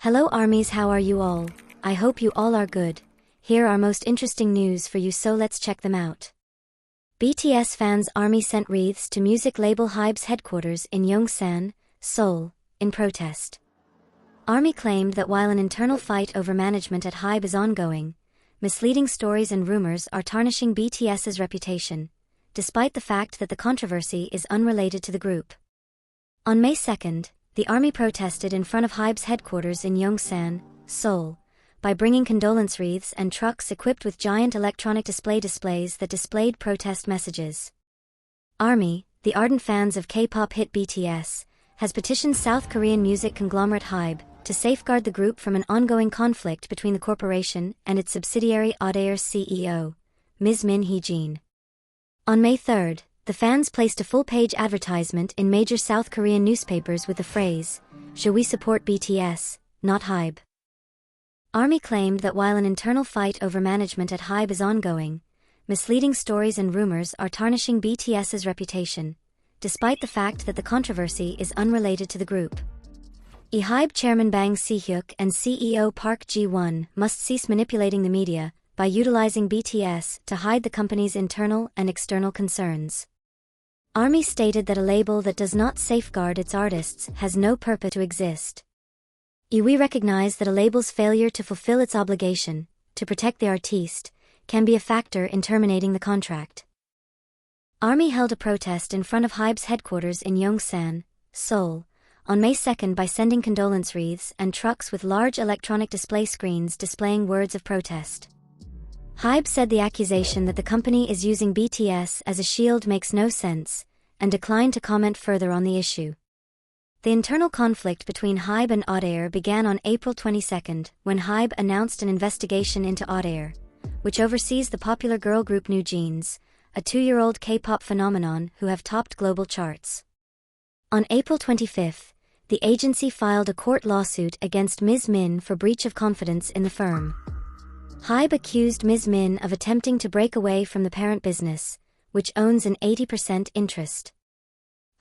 Hello armies, how are you all? I hope you all are good. Here are most interesting news for you, so let's check them out. BTS fans ARMY sent wreaths to music label HYBE's headquarters in Yongsan, Seoul, in protest. ARMY claimed that while an internal fight over management at HYBE is ongoing, misleading stories and rumors are tarnishing BTS's reputation, despite the fact that the controversy is unrelated to the group. On May 2nd, the ARMY protested in front of HYBE's headquarters in Yongsan, Seoul, by bringing condolence wreaths and trucks equipped with giant electronic displays that displayed protest messages. ARMY, the ardent fans of K-pop hit BTS, has petitioned South Korean music conglomerate HYBE to safeguard the group from an ongoing conflict between the corporation and its subsidiary ADOR's CEO, Ms. Min Hee-jin. On May 3rd, the fans placed a full-page advertisement in major South Korean newspapers with the phrase, "Should we support BTS, not HYBE?" ARMY claimed that while an internal fight over management at HYBE is ongoing, misleading stories and rumors are tarnishing BTS's reputation, despite the fact that the controversy is unrelated to the group. HYBE chairman Bang Si-hyuk and CEO Park Ji-won must cease manipulating the media by utilizing BTS to hide the company's internal and external concerns. ARMY stated that a label that does not safeguard its artists has no purpose to exist. We recognize that a label's failure to fulfill its obligation to protect the artiste can be a factor in terminating the contract. ARMY held a protest in front of HYBE's headquarters in Yongsan, Seoul, on May 2nd by sending condolence wreaths and trucks with large electronic display screens displaying words of protest. HYBE said the accusation that the company is using BTS as a shield makes no sense, and declined to comment further on the issue. The internal conflict between HYBE and ADOR began on April 22nd, when HYBE announced an investigation into ADOR, which oversees the popular girl group newjeans, a 2-year-old K-pop phenomenon who have topped global charts. On April 25th, the agency filed a court lawsuit against Ms. Min for breach of confidence in the firm. HYBE accused Ms. Min of attempting to break away from the parent business, which owns an 80% interest.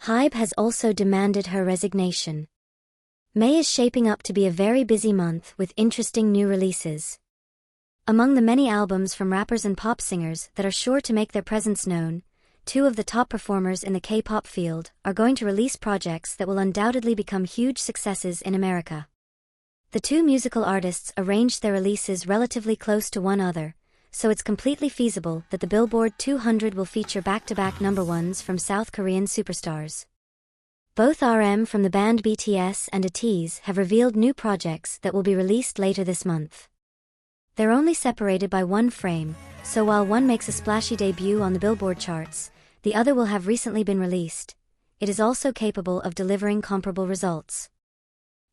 HYBE has also demanded her resignation. May is shaping up to be a very busy month with interesting new releases. Among the many albums from rappers and pop singers that are sure to make their presence known, 2 of the top performers in the K-pop field are going to release projects that will undoubtedly become huge successes in America. The 2 musical artists arranged their releases relatively close to one another, so it's completely feasible that the Billboard 200 will feature back-to-back number ones from South Korean superstars. Both RM from the band BTS and ATEEZ'S have revealed new projects that will be released later this month. They're only separated by one frame, so while one makes a splashy debut on the Billboard charts, the other will have recently been released. It is also capable of delivering comparable results.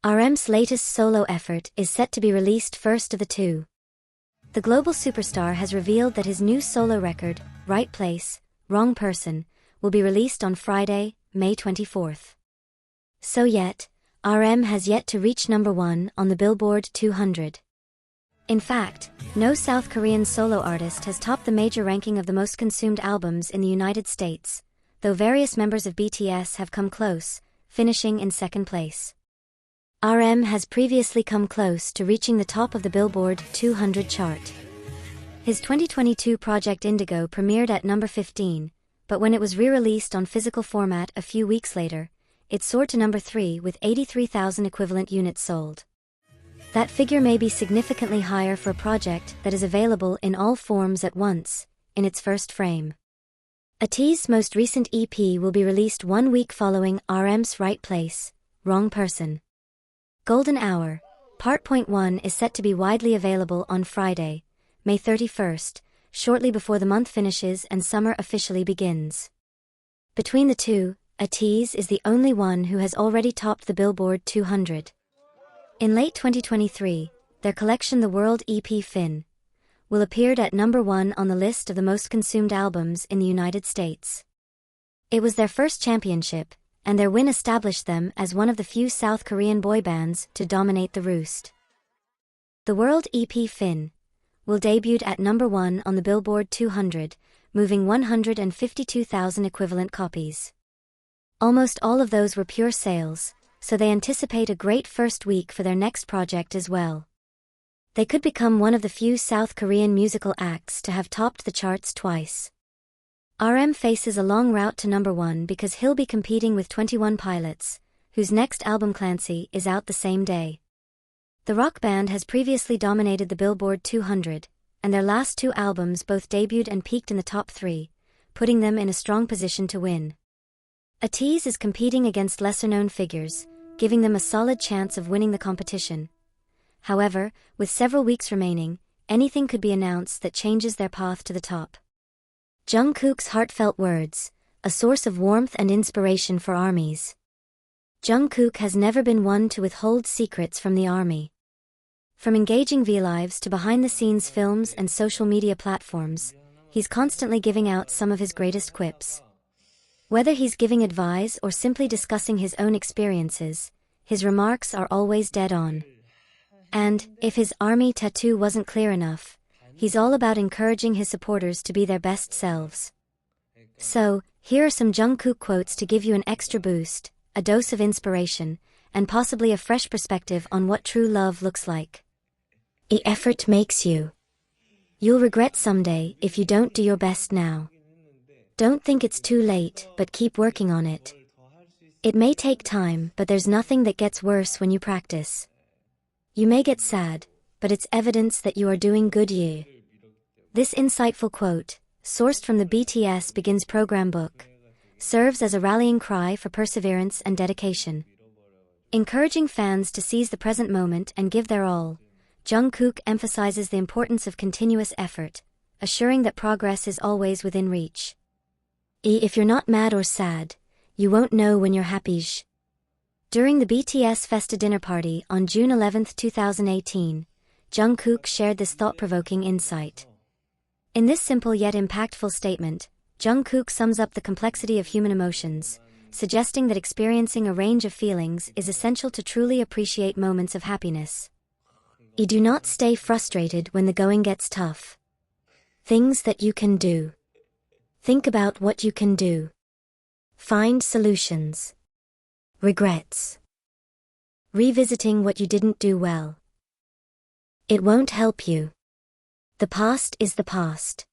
RM's latest solo effort is set to be released first of the 2. The global superstar has revealed that his new solo record, Right Place, Wrong Person, will be released on Friday, May 24th. So yet, RM has yet to reach number 1 on the Billboard 200. In fact, no South Korean solo artist has topped the major ranking of the most consumed albums in the United States, though various members of BTS have come close, finishing in second place. RM has previously come close to reaching the top of the Billboard 200 chart. His 2022 project Indigo premiered at number 15, but when it was re-released on physical format a few weeks later, it soared to number 3 with 83,000 equivalent units sold. That figure may be significantly higher for a project that is available in all forms at once, in its first frame. ATEEZ'S most recent EP will be released 1 week following RM's Right Place, Wrong Person. Golden Hour, Part 1 is set to be widely available on Friday, May 31st, shortly before the month finishes and summer officially begins. Between the 2, ATEEZ'S is the only one who has already topped the Billboard 200. In late 2023, their collection The World EP Fin will appear at number 1 on the list of the most consumed albums in the United States. It was their first championship, and their win established them as one of the few South Korean boy bands to dominate the roost. The World EP Fin will debut at number 1 on the Billboard 200, moving 152,000 equivalent copies. Almost all of those were pure sales, so they anticipate a great first week for their next project as well. They could become one of the few South Korean musical acts to have topped the charts twice. RM faces a long route to number one because he'll be competing with 21 Pilots, whose next album Clancy is out the same day. The rock band has previously dominated the Billboard 200, and their last two albums both debuted and peaked in the top 3, putting them in a strong position to win. ATEEZ'S is competing against lesser-known figures, giving them a solid chance of winning the competition. However, with several weeks remaining, anything could be announced that changes their path to the top. Jungkook's heartfelt words, a source of warmth and inspiration for ARMYs. Jungkook has never been one to withhold secrets from the ARMY. From engaging V-Lives to behind-the-scenes films and social media platforms, he's constantly giving out some of his greatest quips. Whether he's giving advice or simply discussing his own experiences, his remarks are always dead on. And, if his ARMY tattoo wasn't clear enough, he's all about encouraging his supporters to be their best selves. So, here are some Jungkook quotes to give you an extra boost, a dose of inspiration, and possibly a fresh perspective on what true love looks like. Effort makes you. You'll regret someday if you don't do your best now. Don't think it's too late, but keep working on it. It may take time, but there's nothing that gets worse when you practice. You may get sad, but it's evidence that you are doing good. This insightful quote, sourced from the BTS Begins program book, serves as a rallying cry for perseverance and dedication. Encouraging fans to seize the present moment and give their all, Jungkook emphasizes the importance of continuous effort, assuring that progress is always within reach. If you're not mad or sad, you won't know when you're happy. During the BTS Festa dinner party on June 11, 2018, Jungkook shared this thought-provoking insight. In this simple yet impactful statement, Jungkook sums up the complexity of human emotions, suggesting that experiencing a range of feelings is essential to truly appreciate moments of happiness. Do not stay frustrated when the going gets tough. Things that you can do. Think about what you can do. Find solutions. Regrets. Revisiting what you didn't do well. It won't help you. The past is the past.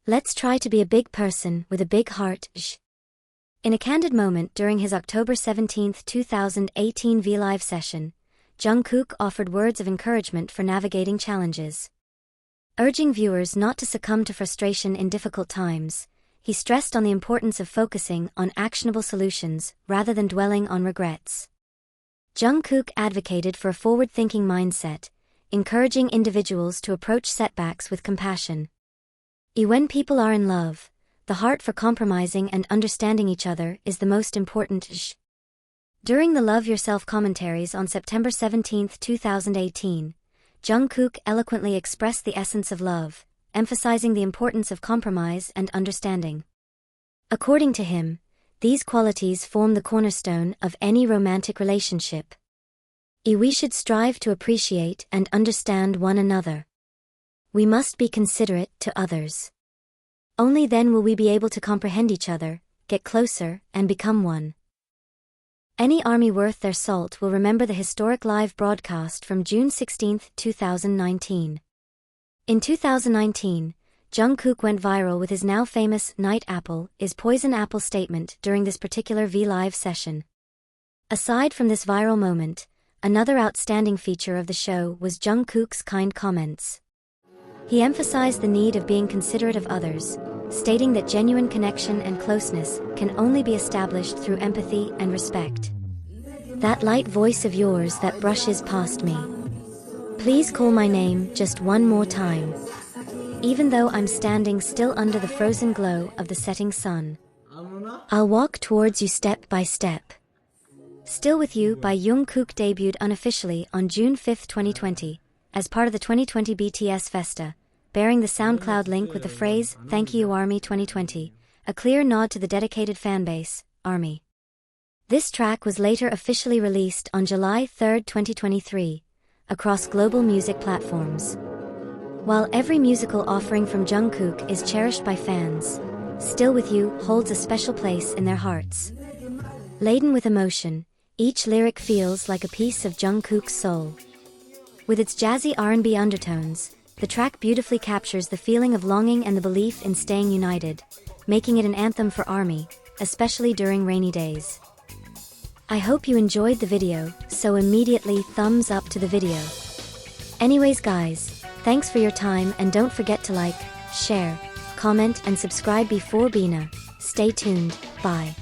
Let's try to be a big person with a big heart. In a candid moment during his October 17, 2018 V-Live session, Jungkook offered words of encouragement for navigating challenges. Urging viewers not to succumb to frustration in difficult times, he stressed on the importance of focusing on actionable solutions rather than dwelling on regrets. Jungkook advocated for a forward-thinking mindset, encouraging individuals to approach setbacks with compassion. When people are in love, the heart for compromising and understanding each other is the most important. During the Love Yourself commentaries on September 17, 2018, Jungkook eloquently expressed the essence of love, emphasizing the importance of compromise and understanding. According to him, these qualities form the cornerstone of any romantic relationship. We should strive to appreciate and understand one another. We must be considerate to others. Only then will we be able to comprehend each other, get closer, and become one. Any ARMY worth their salt will remember the historic live broadcast from June 16, 2019. In 2019, Jungkook went viral with his now famous "Night Apple is Poison Apple" statement during this particular V-Live session. Aside from this viral moment, another outstanding feature of the show was Jungkook's kind comments. He emphasized the need of being considerate of others, stating that genuine connection and closeness can only be established through empathy and respect. That light voice of yours that brushes past me. Please call my name just one more time. Even though I'm standing still under the frozen glow of the setting sun. I'll walk towards you step by step. Still With You by Jungkook debuted unofficially on June 5, 2020, as part of the 2020 BTS Festa, bearing the SoundCloud link with the phrase, "Thank you ARMY 2020, a clear nod to the dedicated fanbase, ARMY. This track was later officially released on July 3, 2023, across global music platforms. While every musical offering from Jungkook is cherished by fans, Still With You holds a special place in their hearts. Laden with emotion, Each lyric feels like a piece of Jungkook's soul. With its jazzy R&B undertones, the track beautifully captures the feeling of longing and the belief in staying united, making it an anthem for ARMY, especially during rainy days. I hope you enjoyed the video, so immediately thumbs up to the video. Anyways guys, thanks for your time and don't forget to like, share, comment and subscribe before Bina. Stay tuned, bye.